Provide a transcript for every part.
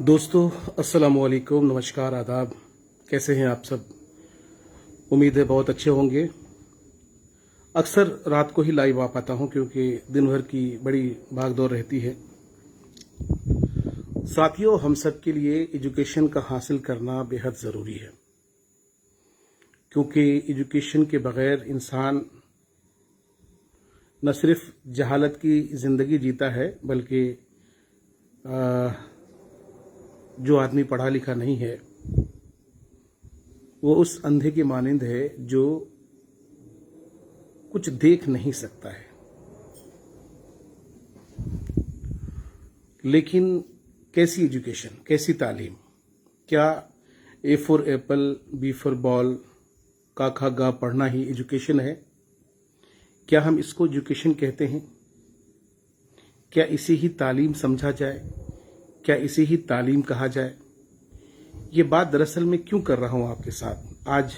दोस्तों अस्सलाम वालेकुम, नमस्कार, आदाब। कैसे हैं आप सब? उम्मीद है बहुत अच्छे होंगे। अक्सर रात को ही लाइव आ पाता हूं क्योंकि दिन भर की बड़ी भागदौड़ रहती है। साथियों, हम सब के लिए एजुकेशन का हासिल करना बेहद ज़रूरी है, क्योंकि एजुकेशन के बगैर इंसान न सिर्फ जहालत की ज़िंदगी जीता है, बल्कि जो आदमी पढ़ा लिखा नहीं है वो उस अंधे के मानिंद है जो कुछ देख नहीं सकता है। लेकिन कैसी एजुकेशन, कैसी तालीम? क्या A for apple, B for ball, का खा गा पढ़ना ही एजुकेशन है? क्या हम इसको एजुकेशन कहते हैं? क्या इसे ही तालीम समझा जाए? क्या इसे ही तालीम कहा जाए? ये बात दरअसल मैं क्यों कर रहा हूं आपके साथ आज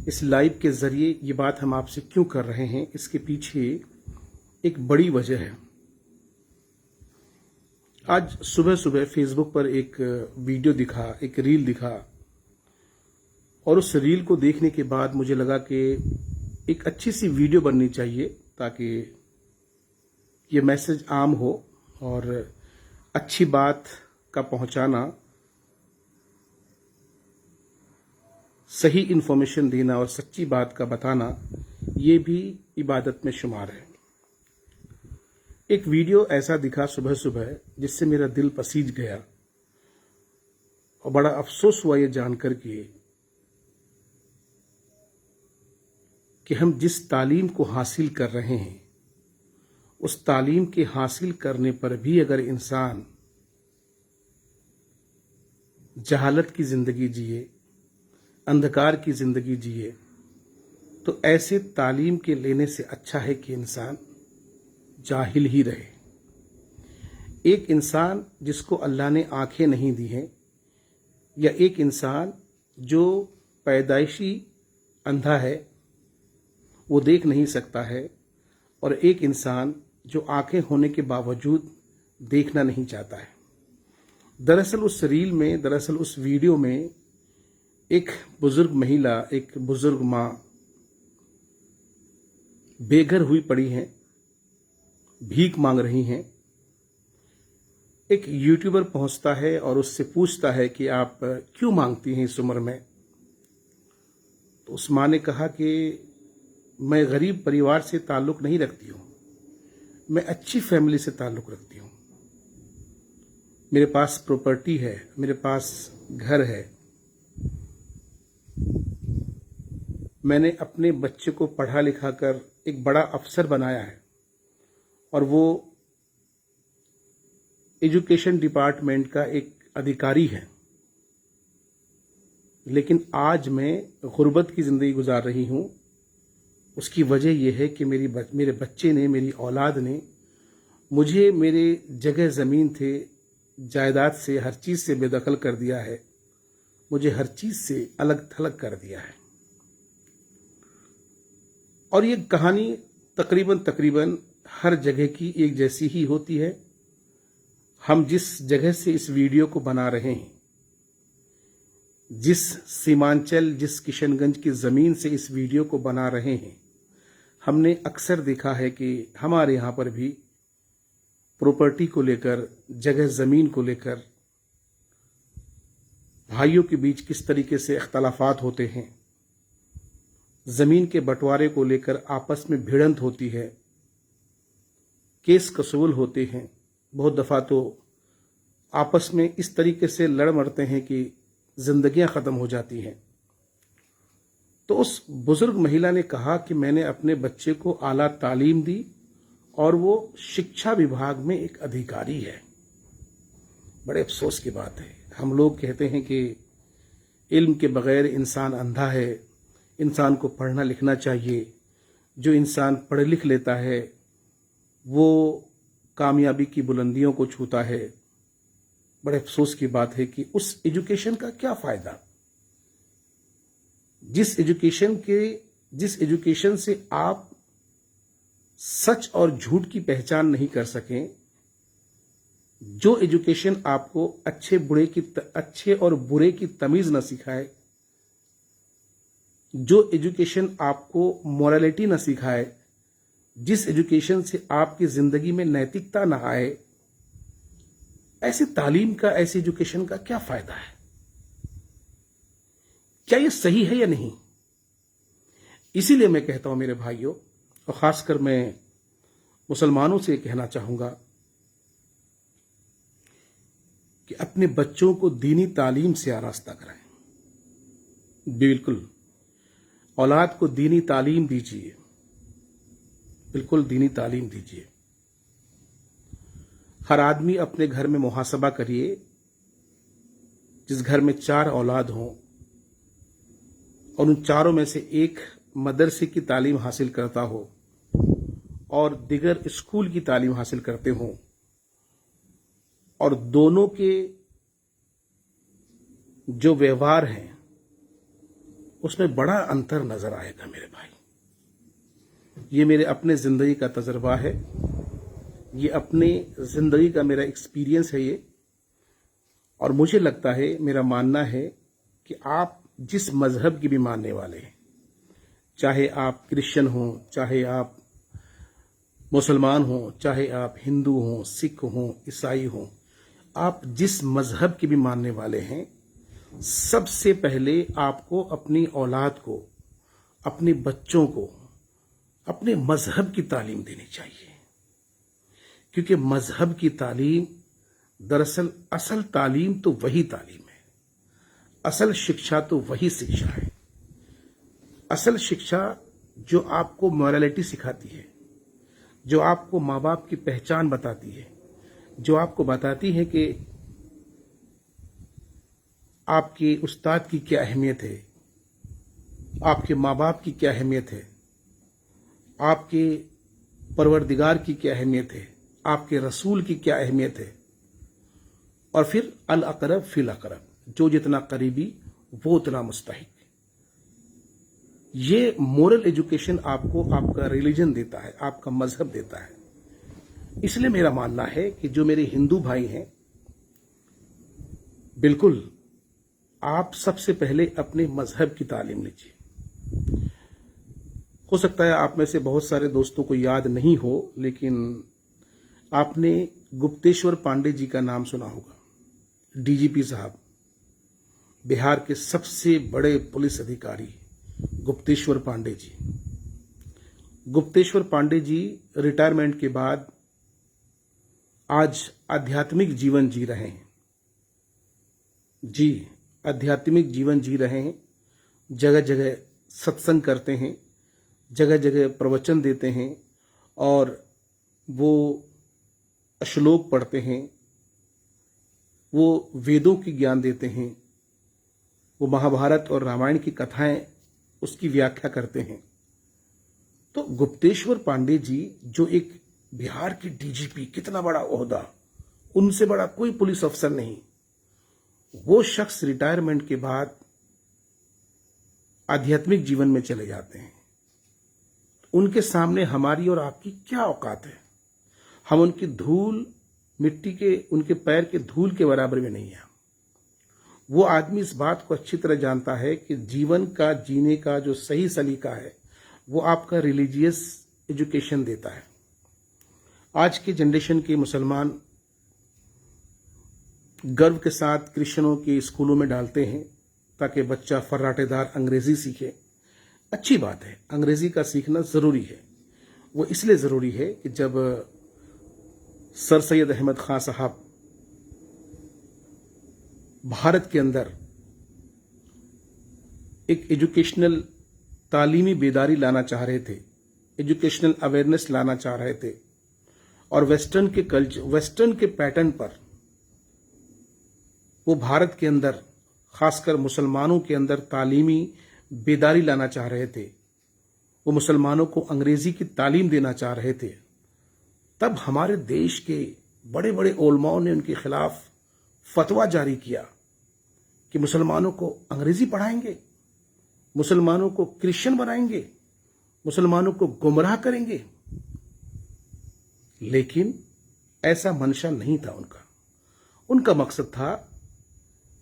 इस लाइव के जरिए? ये बात हम आपसे क्यों कर रहे हैं, इसके पीछे एक बड़ी वजह है। आज सुबह सुबह फेसबुक पर एक वीडियो दिखा, एक रील दिखा, और उस रील को देखने के बाद मुझे लगा कि एक अच्छी सी वीडियो बननी चाहिए ताकि ये मैसेज आम हो और अच्छी बात का पहुंचाना, सही इंफॉर्मेशन देना और सच्ची बात का बताना, ये भी इबादत में शुमार है। एक वीडियो ऐसा दिखा सुबह सुबह जिससे मेरा दिल पसीज गया और बड़ा अफसोस हुआ ये जानकर कि हम जिस तालीम को हासिल कर रहे हैं उस तालीम के हासिल करने पर भी अगर इंसान जहालत की जिंदगी जिए, अंधकार की जिंदगी जिए, तो ऐसे तालीम के लेने से अच्छा है कि इंसान जाहिल ही रहे। एक इंसान जिसको अल्लाह ने आंखें नहीं दी हैं, या एक इंसान जो पैदाइशी अंधा है, वो देख नहीं सकता है, और एक इंसान जो आंखें होने के बावजूद देखना नहीं चाहता है। दरअसल उस रील में, दरअसल उस वीडियो में एक बुजुर्ग महिला, एक बुजुर्ग माँ बेघर हुई पड़ी हैं, भीख मांग रही हैं। एक यूट्यूबर पहुंचता है और उससे पूछता है कि आप क्यों मांगती हैं इस उम्र में? तो उस माँ ने कहा कि मैं गरीब परिवार से ताल्लुक नहीं रखती हूँ, मैं अच्छी फैमिली से ताल्लुक रखती हूँ। मेरे पास प्रॉपर्टी है, मेरे पास घर है, मैंने अपने बच्चे को पढ़ा लिखा कर एक बड़ा अफसर बनाया है, और वो एजुकेशन डिपार्टमेंट का एक अधिकारी है। लेकिन आज मैं गुर्बत की जिंदगी गुजार रही हूँ। उसकी वजह यह है कि मेरे बच्चे ने, मेरी औलाद ने मुझे मेरे जगह ज़मीन थे, जायदाद से, हर चीज़ से बेदखल कर दिया है, मुझे हर चीज़ से अलग थलग कर दिया है। और ये कहानी तकरीबन हर जगह की एक जैसी ही होती है। हम जिस जगह से इस वीडियो को बना रहे हैं, जिस सीमांचल, जिस किशनगंज की ज़मीन से इस वीडियो को बना रहे हैं, हमने अक्सर देखा है कि हमारे यहाँ पर भी प्रॉपर्टी को लेकर, जगह ज़मीन को लेकर भाइयों के बीच किस तरीके से इख्तलाफात होते हैं। ज़मीन के बंटवारे को लेकर आपस में भिड़ंत होती है, केस कसूल होते हैं। बहुत दफ़ा तो आपस में इस तरीके से लड़ मरते हैं कि ज़िंदगियां ख़त्म हो जाती हैं। तो उस बुजुर्ग महिला ने कहा कि मैंने अपने बच्चे को आला तालीम दी और वो शिक्षा विभाग में एक अधिकारी है। बड़े अफसोस की बात है। हम लोग कहते हैं कि इल्म के बगैर इंसान अंधा है, इंसान को पढ़ना लिखना चाहिए। जो इंसान पढ़ लिख लेता है वो कामयाबी की बुलंदियों को छूता है। बड़े अफसोस की बात है कि उस एजुकेशन का क्या फ़ायदा, जिस एजुकेशन से आप सच और झूठ की पहचान नहीं कर सकें, जो एजुकेशन आपको अच्छे और बुरे की तमीज न सिखाए, जो एजुकेशन आपको मोरालिटी न सिखाए, जिस एजुकेशन से आपकी जिंदगी में नैतिकता न आए, ऐसी तालीम का, ऐसी एजुकेशन का क्या फायदा है? क्या ये सही है या नहीं? इसीलिए मैं कहता हूं मेरे भाइयों, और खासकर मैं मुसलमानों से कहना चाहूंगा कि अपने बच्चों को दीनी तालीम से आरास्ता कराएं। बिल्कुल औलाद को दीनी तालीम दीजिए, बिल्कुल दीनी तालीम दीजिए। हर आदमी अपने घर में मुहासबा करिए, जिस घर में 4 औलाद हों और उन चारों में से एक मदरसे की तालीम हासिल करता हो और दिगर स्कूल की तालीम हासिल करते हों, और दोनों के जो व्यवहार हैं उसमें बड़ा अंतर नजर आएगा मेरे भाई। ये मेरे अपने जिंदगी का तजर्बा है, ये अपने जिंदगी का मेरा एक्सपीरियंस है ये। और मुझे लगता है, मेरा मानना है कि आप जिस मजहब की भी मानने वाले हैं, चाहे आप क्रिश्चियन हों, चाहे आप मुसलमान हों, चाहे आप हिंदू हों, सिख हों, ईसाई हों, आप जिस मजहब के भी मानने वाले हैं, सबसे पहले आपको अपनी औलाद को, अपने बच्चों को अपने मजहब की तालीम देनी चाहिए। क्योंकि मजहब की तालीम दरअसल असल तालीम तो वही तालीम है, असल शिक्षा तो वही शिक्षा है। असल शिक्षा जो आपको मोरालिटी सिखाती है, जो आपको माँ बाप की पहचान बताती है, जो आपको बताती है कि आपके उस्ताद की क्या अहमियत है, आपके माँ बाप की क्या अहमियत है, आपके परवरदिगार की क्या अहमियत है, आपके रसूल की क्या अहमियत है, और फिर अल अकरब फिल अकरब, जो जितना करीबी वो उतना मुस्तहिक। ये मोरल एजुकेशन आपको आपका रिलीजन देता है, आपका मजहब देता है। इसलिए मेरा मानना है कि जो मेरे हिंदू भाई हैं, बिल्कुल आप सबसे पहले अपने मजहब की तालीम लीजिए। हो सकता है आप में से बहुत सारे दोस्तों को याद नहीं हो, लेकिन आपने गुप्तेश्वर पांडे जी का नाम सुना होगा। डीजीपी साहब, बिहार के सबसे बड़े पुलिस अधिकारी गुप्तेश्वर पांडे जी। गुप्तेश्वर पांडे जी रिटायरमेंट के बाद आज आध्यात्मिक जीवन जी रहे हैं। जी, आध्यात्मिक जीवन जी रहे हैं। जगह जगह सत्संग करते हैं, जगह जगह प्रवचन देते हैं, और वो श्लोक पढ़ते हैं, वो वेदों की ज्ञान देते हैं, वो महाभारत और रामायण की कथाएं उसकी व्याख्या करते हैं। तो गुप्तेश्वर पांडे जी जो एक बिहार के डीजीपी, कितना बड़ा ओहदा, उनसे बड़ा कोई पुलिस अफसर नहीं। वो शख्स रिटायरमेंट के बाद आध्यात्मिक जीवन में चले जाते हैं। उनके सामने हमारी और आपकी क्या औकात है? हम उनकी धूल मिट्टी के, उनके पैर के धूल के बराबर भी नहीं है। वो आदमी इस बात को अच्छी तरह जानता है कि जीवन का जीने का जो सही सलीका है वो आपका रिलीजियस एजुकेशन देता है। आज के जनरेशन के मुसलमान गर्व के साथ क्रिश्चियनों के स्कूलों में डालते हैं ताकि बच्चा फर्राटेदार अंग्रेजी सीखे। अच्छी बात है, अंग्रेजी का सीखना जरूरी है। वो इसलिए जरूरी है कि जब सर सैयद अहमद खान साहब भारत के अंदर एक एजुकेशनल तालीमी बेदारी लाना चाह रहे थे, एजुकेशनल अवेयरनेस लाना चाह रहे थे, और वेस्टर्न के कल्चर, वेस्टर्न के पैटर्न पर वो भारत के अंदर, खासकर मुसलमानों के अंदर तालीमी बेदारी लाना चाह रहे थे। वो मुसलमानों को अंग्रेजी की तालीम देना चाह रहे थे। तब हमारे देश के बड़े बड़े उलमाओं ने उनके खिलाफ फतवा जारी किया कि मुसलमानों को अंग्रेजी पढ़ाएंगे, मुसलमानों को क्रिश्चियन बनाएंगे, मुसलमानों को गुमराह करेंगे। लेकिन ऐसा मंशा नहीं था उनका। उनका मकसद था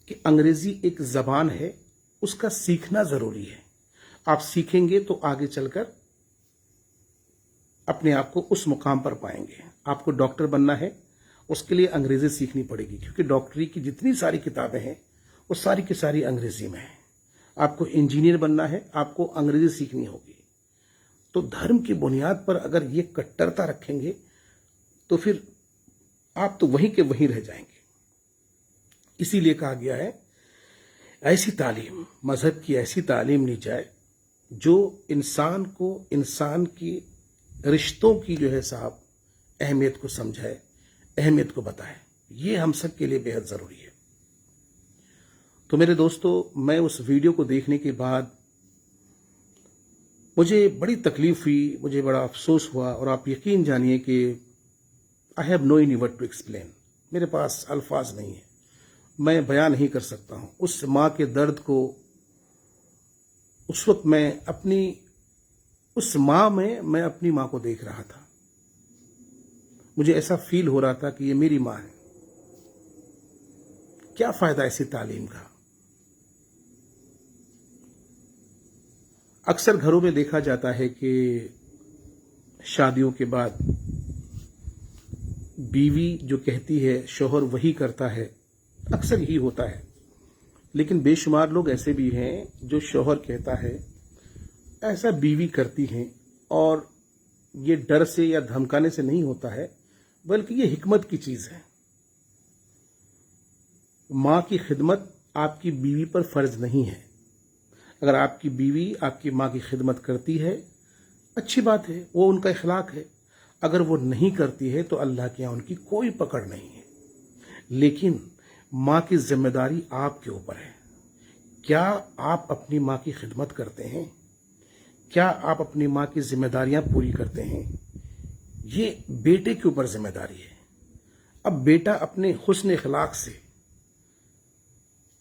कि अंग्रेजी एक जबान है, उसका सीखना जरूरी है। आप सीखेंगे तो आगे चलकर अपने आप को उस मुकाम पर पाएंगे। आपको डॉक्टर बनना है, उसके लिए अंग्रेजी सीखनी पड़ेगी, क्योंकि डॉक्टरी की जितनी सारी किताबें हैं वो सारी की सारी अंग्रेजी में है। आपको इंजीनियर बनना है, आपको अंग्रेजी सीखनी होगी। तो धर्म की बुनियाद पर अगर ये कट्टरता रखेंगे तो फिर आप तो वहीं के वहीं रह जाएंगे। इसीलिए कहा गया है ऐसी तालीम, मजहब की ऐसी तालीम ली जाए जो इंसान को इंसान की रिश्तों की जो है साहब अहमियत को समझाए, अहमियत को बताए। ये हम सब के लिए बेहद जरूरी है। तो मेरे दोस्तों, मैं उस वीडियो को देखने के बाद मुझे बड़ी तकलीफ हुई, मुझे बड़ा अफसोस हुआ, और आप यकीन जानिए कि I have no any word to explain. मेरे पास अल्फाज नहीं है, मैं बयां नहीं कर सकता हूं उस मां के दर्द को। उस वक्त मैं अपनी उस मां में मैं अपनी मां को देख रहा था। मुझे ऐसा फील हो रहा था कि ये मेरी मां है। क्या फायदा ऐसी तालीम का? अक्सर घरों में देखा जाता है कि शादियों के बाद बीवी जो कहती है शौहर वही करता है, अक्सर यही होता है। लेकिन बेशुमार लोग ऐसे भी हैं जो शौहर कहता है ऐसा बीवी करती हैं, और ये डर से या धमकाने से नहीं होता है, बल्कि ये हिकमत की चीज है। मां की खिदमत आपकी बीवी पर फर्ज नहीं है। अगर आपकी बीवी आपकी मां की खिदमत करती है, अच्छी बात है, वो उनका इखलाक है। अगर वो नहीं करती है तो अल्लाह के यहाँ उनकी कोई पकड़ नहीं है। लेकिन मां की जिम्मेदारी आपके ऊपर है। क्या आप अपनी मां की खिदमत करते हैं? क्या आप अपनी मां की जिम्मेदारियां पूरी करते हैं? ये बेटे के ऊपर जिम्मेदारी है। अब बेटा अपने हुस्न इखलाक से,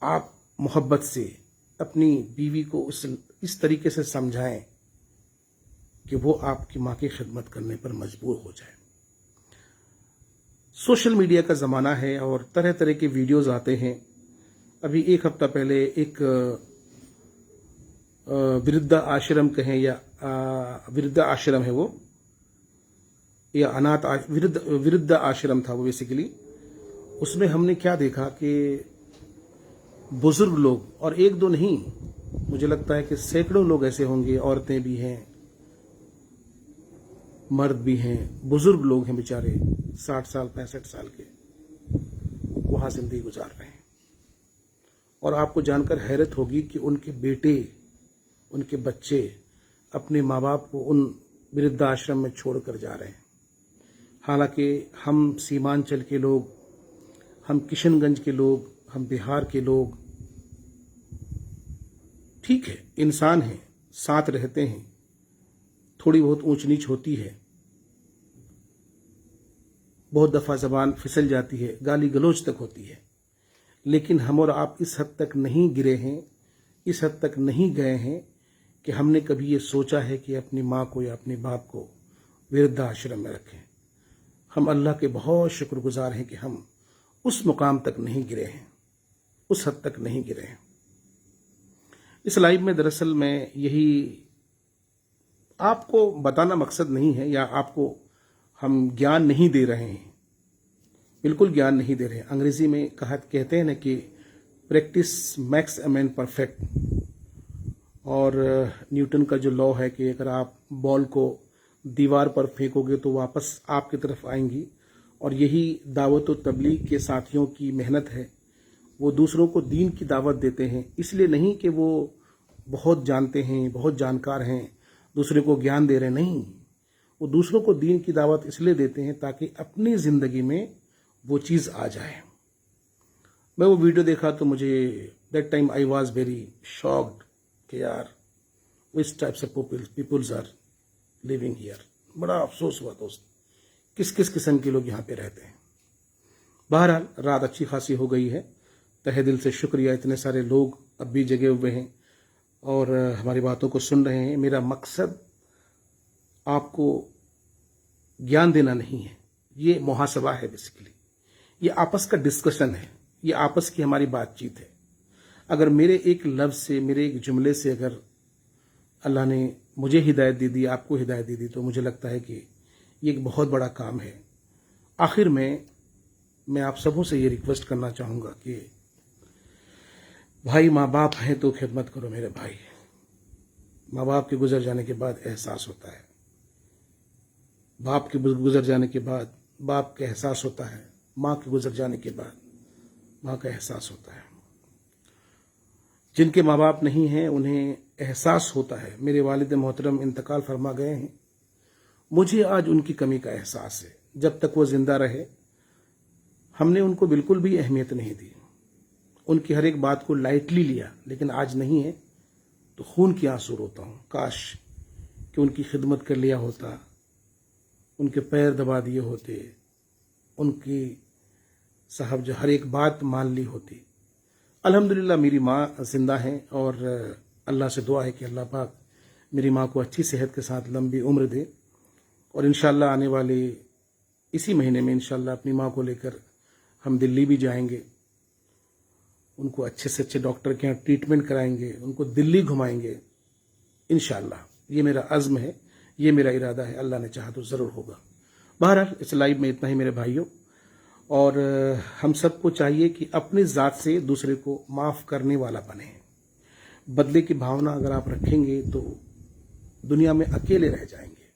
आप मोहब्बत से अपनी बीवी को इस तरीके से समझाएं कि वो आपकी मां की खिदमत करने पर मजबूर हो जाए। सोशल मीडिया का जमाना है और तरह तरह के वीडियोस आते हैं। अभी एक हफ्ता पहले एक वृद्धा आश्रम कहें या वृद्धा आश्रम है वो, या अनाथ वृद्धा आश्रम था वो बेसिकली। उसमें हमने क्या देखा कि बुजुर्ग लोग, और एक दो नहीं, मुझे लगता है कि सैकड़ों लोग ऐसे होंगे, औरतें भी हैं, मर्द भी हैं, बुजुर्ग लोग हैं बेचारे, 60 साल 65 साल के, वहां जिंदगी गुजार रहे हैं। और आपको जानकर हैरत होगी कि उनके बेटे, उनके बच्चे अपने माँ बाप को उन वृद्धाश्रम में छोड़कर जा रहे हैं। हालांकि हम सीमांचल के लोग, हम किशनगंज के लोग, हम बिहार के लोग, ठीक है, इंसान हैं, साथ रहते हैं, थोड़ी बहुत ऊंच नीच होती है, बहुत दफा जबान फिसल जाती है, गाली गलौज तक होती है। लेकिन हम और आप इस हद तक नहीं गिरे हैं, इस हद तक नहीं गए हैं कि हमने कभी ये सोचा है कि अपनी माँ को या अपने बाप को वृद्धाश्रम में रखें। हम अल्लाह के बहुत शुक्रगुजार हैं कि हम उस मुकाम तक नहीं गिरे हैं, उस हद तक नहीं गिरे हैं। इस लाइव में दरअसल मैं यही आपको बताना मकसद नहीं है, या आपको हम ज्ञान नहीं दे रहे हैं, बिल्कुल ज्ञान नहीं दे रहे हैं। अंग्रेजी में कहते हैं ना कि practice makes a man perfect. और न्यूटन का जो लॉ है कि अगर आप बॉल को दीवार पर फेंकोगे तो वापस आपकी तरफ आएंगी, और यही दावत व तबलीग के साथियों की मेहनत है। वो दूसरों को दीन की दावत देते हैं, इसलिए नहीं कि वो बहुत जानते हैं, बहुत जानकार हैं, दूसरे को ज्ञान दे रहे हैं, नहीं। वो दूसरों को दीन की दावत इसलिए देते हैं ताकि अपनी जिंदगी में वो चीज़ आ जाए। मैं वो वीडियो देखा तो मुझे that time I was very shocked कि यार which types of peoples are living here. बड़ा अफसोस हुआ दोस्त, किस किस किस्म के लोग यहाँ पे रहते हैं। बहरहाल रात अच्छी खासी हो गई है, तहे दिल से शुक्रिया, इतने सारे लोग अब भी जगे हुए हैं और हमारी बातों को सुन रहे हैं। मेरा मकसद आपको ज्ञान देना नहीं है, ये मुहासबा है बेसिकली। یہ آپس کا ڈسکشن ہے، یہ آپس کی ہماری بات چیت ہے. اگر میرے ایک لفظ سے، میرے ایک جملے سے اگر اللہ نے مجھے ہدایت دے دی، آپ کو ہدایت دے دی، تو مجھے لگتا ہے کہ یہ ایک بہت بڑا کام ہے. آخر میں آپ سبوں سے یہ ریکویسٹ کرنا چاہوں گا کہ بھائی ماں باپ ہیں تو خدمت کرو میرے بھائی. ماں باپ کے گزر جانے کے بعد احساس ہوتا ہے، باپ کے گزر جانے کے بعد باپ کا احساس ہوتا ہے، ماں کے گزر جانے کے بعد ماں کا احساس ہوتا ہے. جن کے ماں باپ نہیں ہیں انہیں احساس ہوتا ہے. میرے والد محترم انتقال فرما گئے ہیں، مجھے آج ان کی کمی کا احساس ہے. جب تک وہ زندہ رہے ہم نے ان کو بالکل بھی اہمیت نہیں دی، ان کی ہر ایک بات کو لائٹلی لیا، لیکن آج نہیں ہے تو خون کی آنسو روتا ہوں. کاش کہ ان کی خدمت کر لیا ہوتا، ان کے پیر دبا دیے ہوتے، ان کی صاحب جو ہر ایک بات مان لی ہوتی. الحمدللہ میری ماں زندہ ہیں، اور اللہ سے دعا ہے کہ اللہ پاک میری ماں کو اچھی صحت کے ساتھ لمبی عمر دے. اور انشاءاللہ آنے والے اسی مہینے میں انشاءاللہ اپنی ماں کو لے کر ہم دلی بھی جائیں گے، ان کو اچھے سے اچھے ڈاکٹر کے یہاں ٹریٹمنٹ کرائیں گے، ان کو دلی گھمائیں گے انشاءاللہ. یہ میرا عزم ہے، یہ میرا ارادہ ہے، اللہ نے چاہا تو ضرور ہوگا. بہرحال اس لائیو میں اتنا ہی میرے بھائیوں، اور ہم سب کو چاہیے کہ اپنی ذات سے دوسرے کو معاف کرنے والا بنیں. بدلے کی بھاونا اگر آپ رکھیں گے تو دنیا میں اکیلے رہ جائیں گے.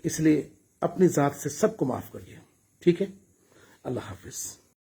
اس لیے اپنی ذات سے سب کو معاف کریے. ٹھیک ہے؟ اللہ حافظ.